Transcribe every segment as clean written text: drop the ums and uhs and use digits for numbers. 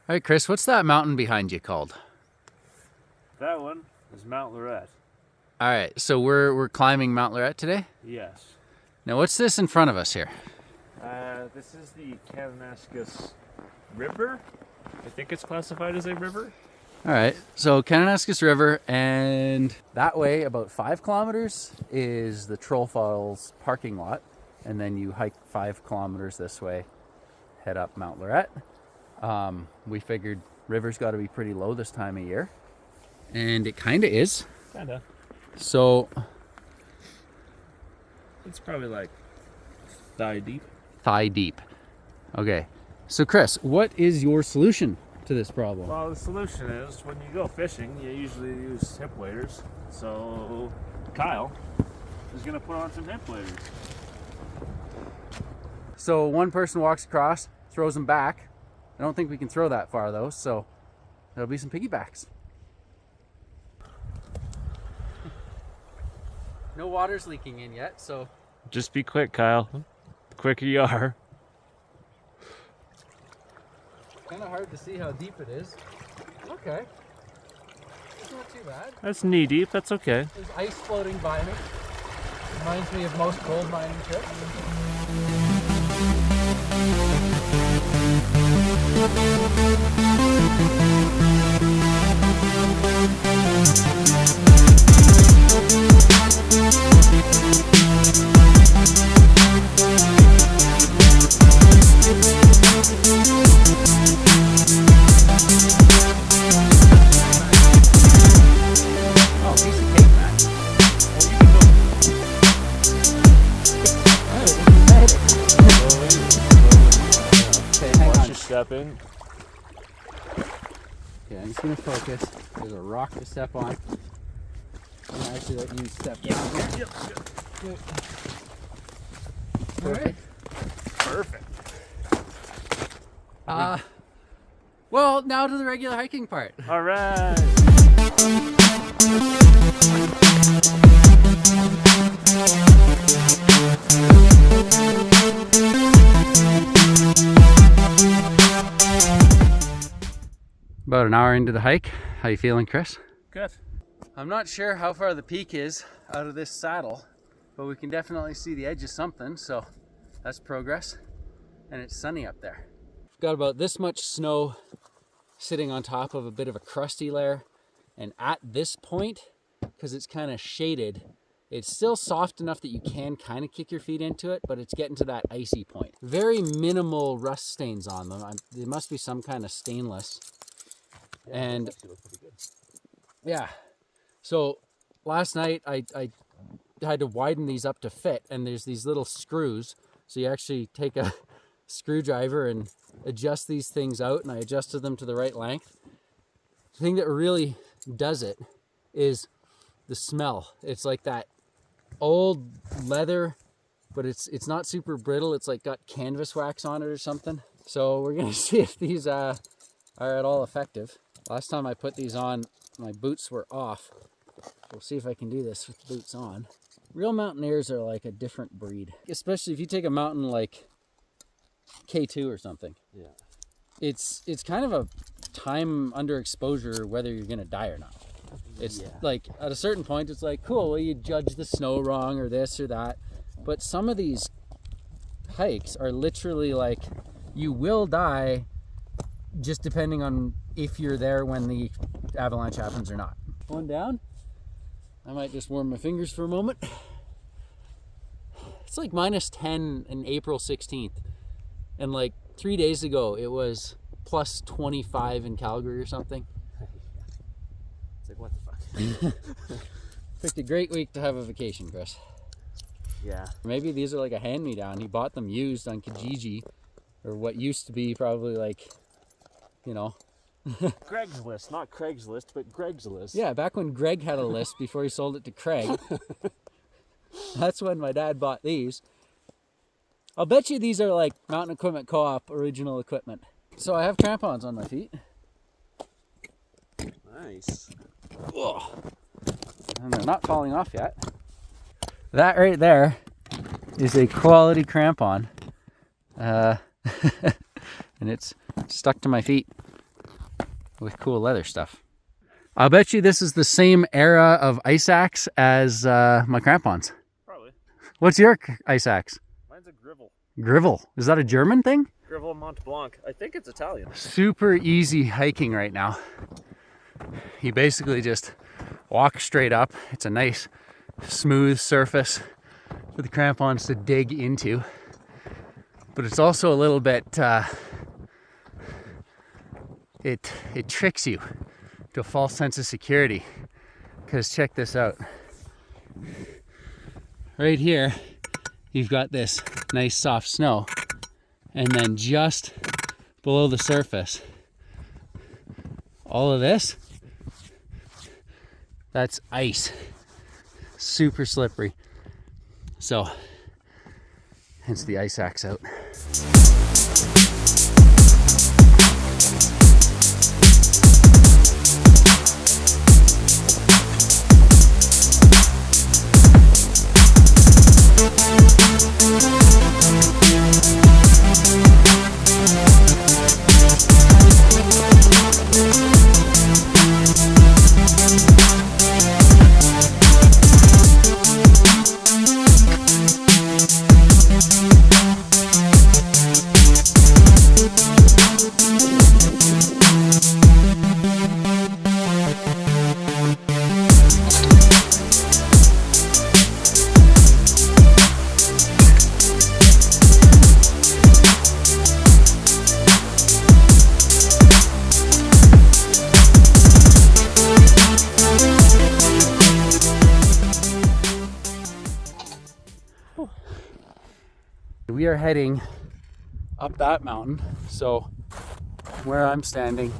All right, Chris, what's that mountain behind you called? That one is Mount Lorette. All right, so we're climbing Mount Lorette today? Yes. Now, what's this in front of us here? This is the Kananaskis River. I think it's classified as a river. All right, so Kananaskis River, and that way about 5 kilometers is the Troll Falls parking lot, and then you hike 5 kilometers this way, head up Mount Lorette. We figured river's got to be pretty low this time of year, and it kind of is. Kinda. So it's probably like thigh deep. Thigh deep. Okay, so Chris, what is your solution to this problem? Well, the solution is when you go fishing, you usually use hip waders. So Kyle is gonna put on some hip waders. So one person walks across, throws them back. I don't think we can throw that far though, so there'll be some piggybacks. No water's leaking in yet, so Just be quick, Kyle. The quicker you are. kind of hard to see how deep it is. Okay, it's not too bad. That's knee deep. That's okay. There's ice floating by me. Reminds me of most gold mining trips. Oh, piece of cake, man. Okay, hang Watch on. your step in. Okay, I'm just gonna focus. There's a rock to step on. I'm gonna actually let you step down here. Yep. Alright. Perfect. Well, now to the regular hiking part. All right. About an hour into the hike. How you feeling, Chris? Good. I'm not sure how far the peak is out of this saddle, but we can definitely see the edge of something, so that's progress. And it's sunny up there. Got about this much snow sitting on top of a bit of a crusty layer, and at this point, because it's kind of shaded, it's still soft enough that you can kind of kick your feet into it, but it's getting to that icy point. Very minimal rust stains on them. There must be some kind of stainless. And yeah, so last night I had to widen these up to fit, and there's these little screws, so you actually take a screwdriver and adjust these things out, and I adjusted them to the right length. The thing that really does it is the smell. It's like that old leather, but it's not super brittle. It's like got canvas wax on it or something. So we're gonna see if these are at all effective. Last time I put these on, my boots were off. We'll see if I can do this with the boots on. Real mountaineers are like a different breed, especially if you take a mountain like K2 or something. Yeah. It's kind of a time under exposure whether you're gonna die or not. It's like at a certain point it's like, cool, well, you judge the snow wrong or this or that, but some of these hikes are literally like you will die just depending on if you're there when the avalanche happens or not. Going down, I might just warm my fingers for a moment. It's like -10 in April 16th, and like 3 days ago it was plus 25 in Calgary or something. It's like, what the fuck? Picked a great week to have a vacation, Chris. Yeah. Maybe these are like a hand-me-down. He bought them used on Kijiji, or what used to be probably like, you know. Greg's List, not Craigslist, but Greg's List. Yeah, back when Greg had a list before he sold it to Craig. That's when my dad bought these. I'll bet you these are like Mountain Equipment Co-op original equipment. So I have crampons on my feet. Nice. Ugh. And they're not falling off yet. That right there is a quality crampon. And it's stuck to my feet. with cool leather stuff. I'll bet you this is the same era of ice axe as my Crampons. Probably. What's your ice axe? Mine's a Grivel. Grivel. Is that a German thing? Grivel Mont Blanc. I think it's Italian. Super easy hiking right now. You basically just walk straight up. It's a nice smooth surface for the Crampons to dig into. But it's also a little bit, it tricks you to a false sense of security. Because check this out. Right here, you've got this nice soft snow. And then just below the surface, all of this, that's ice. Super slippery. So, hence the ice axe out. We are heading up that mountain. So where I'm standing,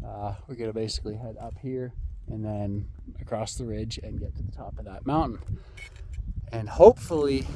we're gonna basically head up here and then across the ridge and get to the top of that mountain. And hopefully,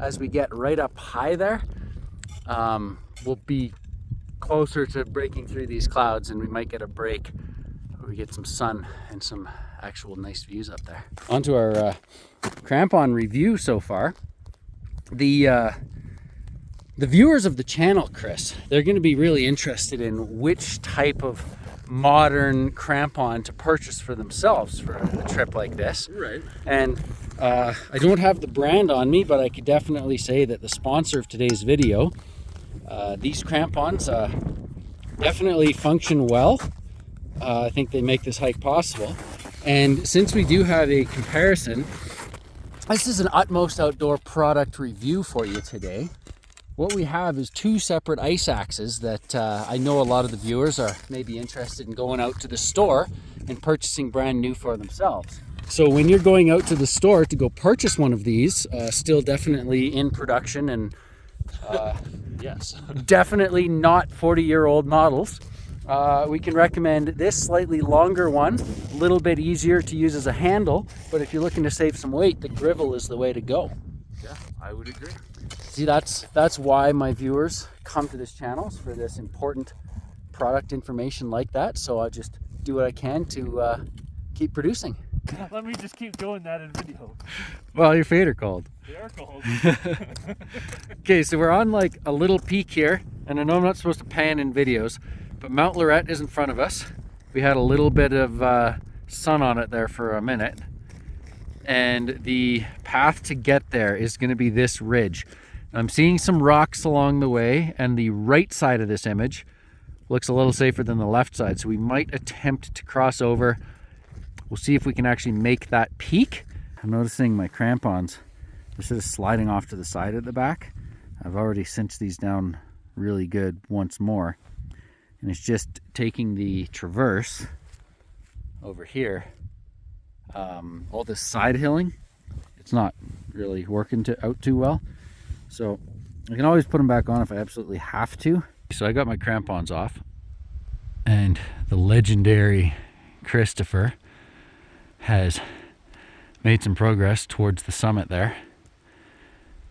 as we get right up high there, we'll be closer to breaking through these clouds, and we might get a break where we get some sun and some actual nice views up there. On to our Crampon review so far. The viewers of the channel, Chris, they're going to be really interested in which type of modern Crampon to purchase for themselves for a trip like this. Right. And I don't have the brand on me, but I could definitely say that the sponsor of today's video, these Crampons definitely function well. I think they make this hike possible. And since we do have a comparison, this is an Utmost Outdoor product review for you today. What we have is two separate ice axes that I know a lot of the viewers are maybe interested in going out to the store and purchasing brand new for themselves. So when you're going out to the store to go purchase one of these, still definitely in production and Yes. definitely not 40-year-old models, we can recommend this slightly longer one, a little bit easier to use as a handle, but if you're looking to save some weight, the Grivel is the way to go. Yeah, I would agree. See, that's why my viewers come to this channel, for this important product information like that. So I'll just do what I can to keep producing. Let me just keep doing that in video. Well, your fader called. They are called. Okay, so we're on like a little peak here, and I know I'm not supposed to pan in videos, but Mount Lorette is in front of us. We had a little bit of sun on it there for a minute, and the path to get there is going to be this ridge. I'm seeing some rocks along the way, and the right side of this image looks a little safer than the left side, so we might attempt to cross over. We'll see if we can actually make that peak. I'm noticing my Crampons, instead of sliding off to the side at the back, I've already cinched these down really good once more. And it's just taking the traverse over here. All this side hilling, it's not really working out too well. So I can always put them back on if I absolutely have to. So I got my Crampons off, and the legendary Christopher has made some progress towards the summit there.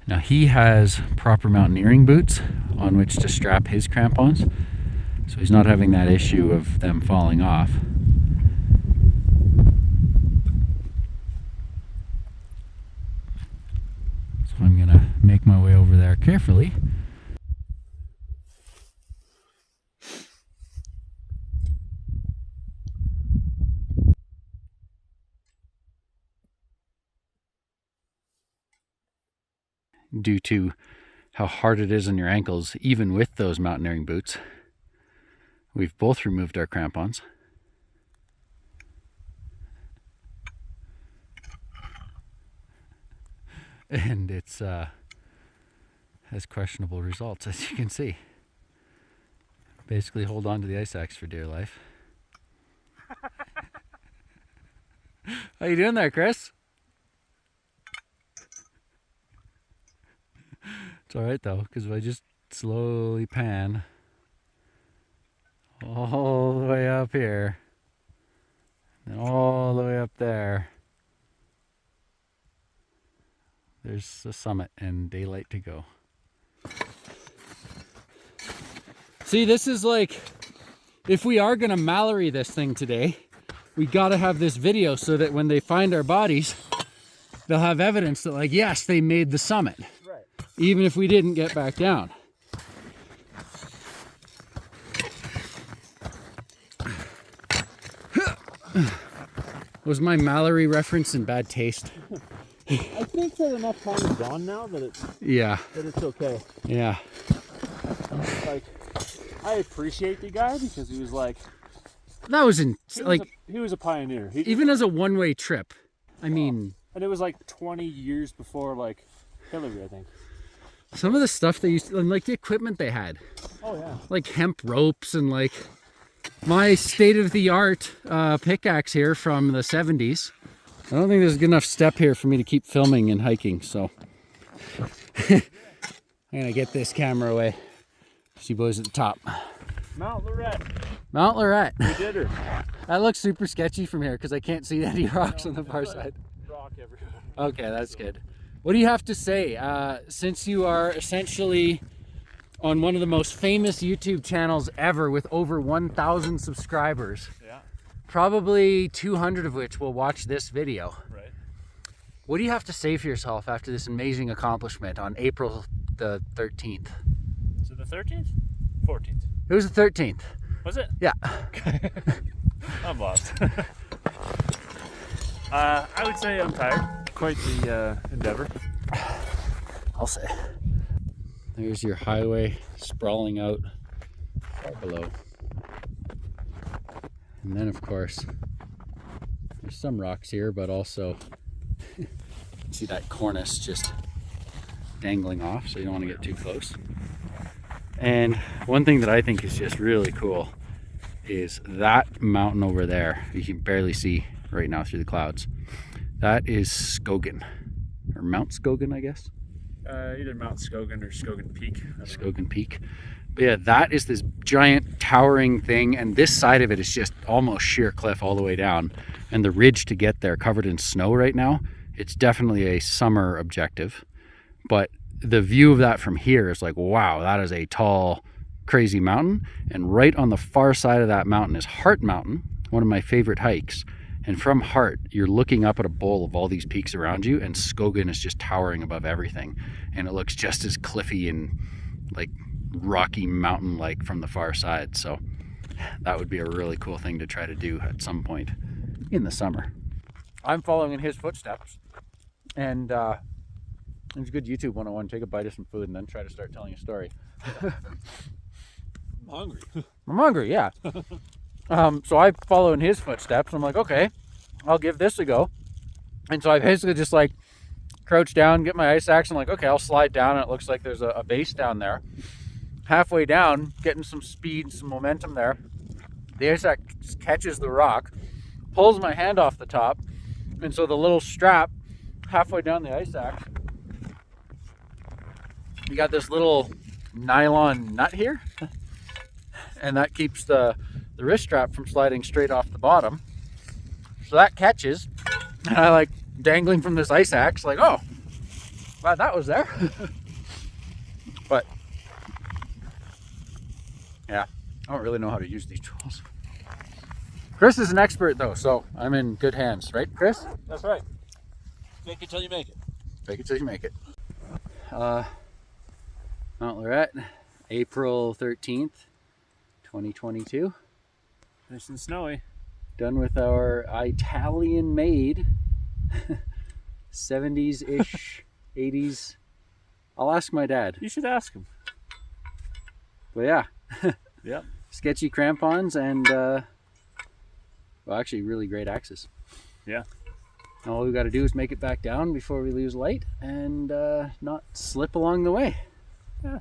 Now he has proper mountaineering boots on which to strap his Crampons, so he's not having that issue of them falling off. So I'm gonna make my way over there carefully. due to how hard it is on your ankles, even with those mountaineering boots. We've both removed our crampons. And it's has questionable results, as you can see. Basically hold on to the ice axe for dear life. How you doing there, Chris? It's all right though, because if I just slowly pan all the way up here and all the way up there, there's a summit and daylight to go. See, this is like, if we are gonna Mallory this thing today, we gotta have this video so that when they find our bodies, they'll have evidence that, like, yes, they made the summit. Right. Even if we didn't get back down. Was my Mallory reference in bad taste? I think that enough time is gone now that it's okay. Yeah. Like, I appreciate the guy because he was like, that was he was a pioneer. Even as a one-way trip. I mean, and it was like 20 years before like Hillary, I think. Some of the stuff they used to, and like the equipment they had. Oh yeah. Like hemp ropes and like my state-of-the-art pickaxe here from the 70s. I don't think there's a good enough step here for me to keep filming and hiking, so I'm gonna get this camera away. See boys at the top. Mount Lorette. Mount Lorette. We did her. That looks super sketchy from here because I can't see any rocks on the far side. Rock everywhere. Okay, that's good. What do you have to say? Since you are essentially on one of the most famous YouTube channels ever with over 1,000 subscribers, yeah, probably 200 of which will watch this video. Right. What do you have to say for yourself after this amazing accomplishment on April the 13th? Is it the 13th? 14th. It was the 13th. Was it? Yeah. I'm lost. I would say I'm tired. Quite the endeavor. I'll say. There's your highway sprawling out far below. And then, of course, there's some rocks here, but also see that cornice just dangling off, so you don't want to get too close. And one thing that I think is just really cool is that mountain over there. You can barely see right now through the clouds. That is Skogan, or Mount Skogan, I guess. Either Mount Skogan or Skogan Peak. Skogan Peak. But yeah, that is this giant towering thing, and this side of it is just almost sheer cliff all the way down. And the ridge to get there, covered in snow right now, it's definitely a summer objective. But the view of that from here is like, wow, that is a tall, crazy mountain. And right on the far side of that mountain is Hart Mountain, one of my favorite hikes. And from Hart, you're looking up at a bowl of all these peaks around you, and Skogan is just towering above everything. And it looks just as cliffy and like rocky mountain-like from the far side. So that would be a really cool thing to try to do at some point in the summer. I'm following in his footsteps, and it's good YouTube 101. Take a bite of some food and then try to start telling a story. I'm hungry. I'm hungry, yeah. So I follow in his footsteps. I'm like, okay, I'll give this a go. And so I basically just like crouch down, get my ice axe, and like, okay, I'll slide down, and it looks like there's a base down there. Halfway down, getting some speed, some momentum there, the ice axe catches the rock, pulls my hand off the top, and so the little strap halfway down the ice axe, you got this little nylon nut here, and that keeps the wrist strap from sliding straight off the bottom. So that catches, and I like dangling from this ice axe, like, oh, glad that was there. But yeah, I don't really know how to use these tools. Chris is an expert though, so I'm in good hands, right, Chris? That's right. Fake it till you make it. Fake it till you make it. Mount Lorette, April 13th, 2022. Nice and snowy. Done with our Italian-made 70s-ish, 80s I'll ask my dad. You should ask him. But yeah. Yep. Sketchy crampons and, well, actually really great axes. Yeah. And all we got to do is make it back down before we lose light and not slip along the way. Yeah.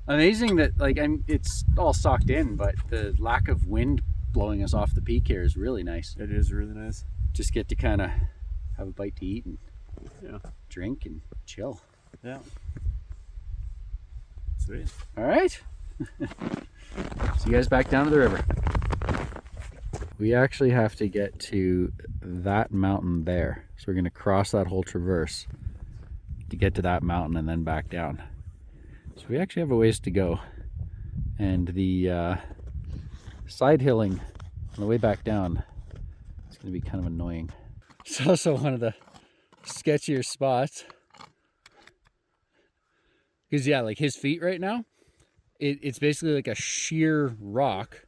Amazing that, like, it's all socked in, but the lack of wind blowing us off the peak here is really nice. It is really nice. Just get to kind of have a bite to eat and drink and chill. Yeah. Sweet. All right. See you guys back down to the river. We actually have to get to that mountain there. So we're going to cross that whole traverse to get to that mountain and then back down. So we actually have a ways to go. And the side hilling on the way back down is going to be kind of annoying. It's also one of the sketchier spots. Because yeah, like his feet right now, it's basically like a sheer rock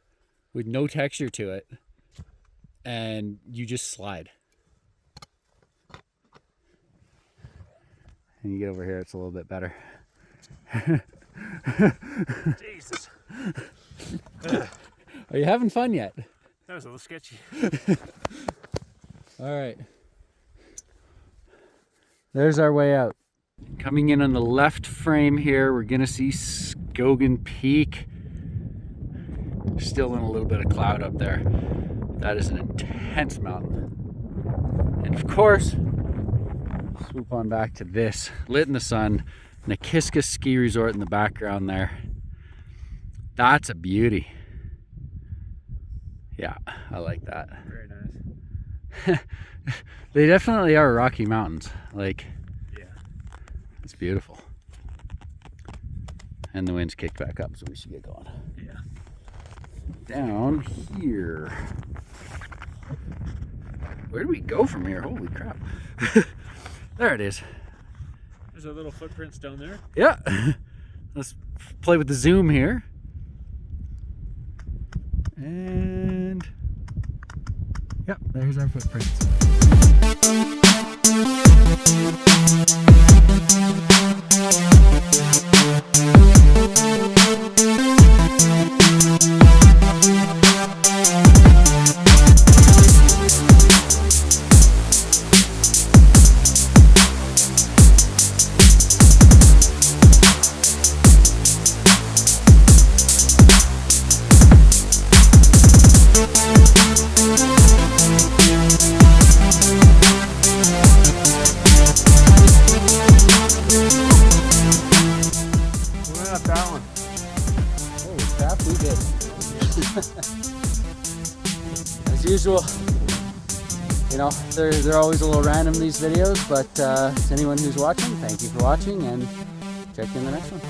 with no texture to it. And you just slide. And you get over here, it's a little bit better. Jesus. Are you having fun yet? That was a little sketchy. All right. There's our way out. Coming in on the left frame here, we're gonna see Skogan Peak. Still in a little bit of cloud up there. That is an intense mountain. And of course, swoop on back to this, lit in the sun, Nakiska Ski Resort in the background there. That's a beauty. Yeah, I like that. Very nice. They definitely are Rocky Mountains. Like, yeah, it's beautiful. And the wind's kicked back up, so we should get going. Yeah. Down here. Where do we go from here? Holy crap. There it is. There's a little footprints down there. Yeah. Let's play with the zoom here. And yep, there's our footprints. As usual, you know, they're always a little random, these videos, but to anyone who's watching, thank you for watching, and check you in the next one.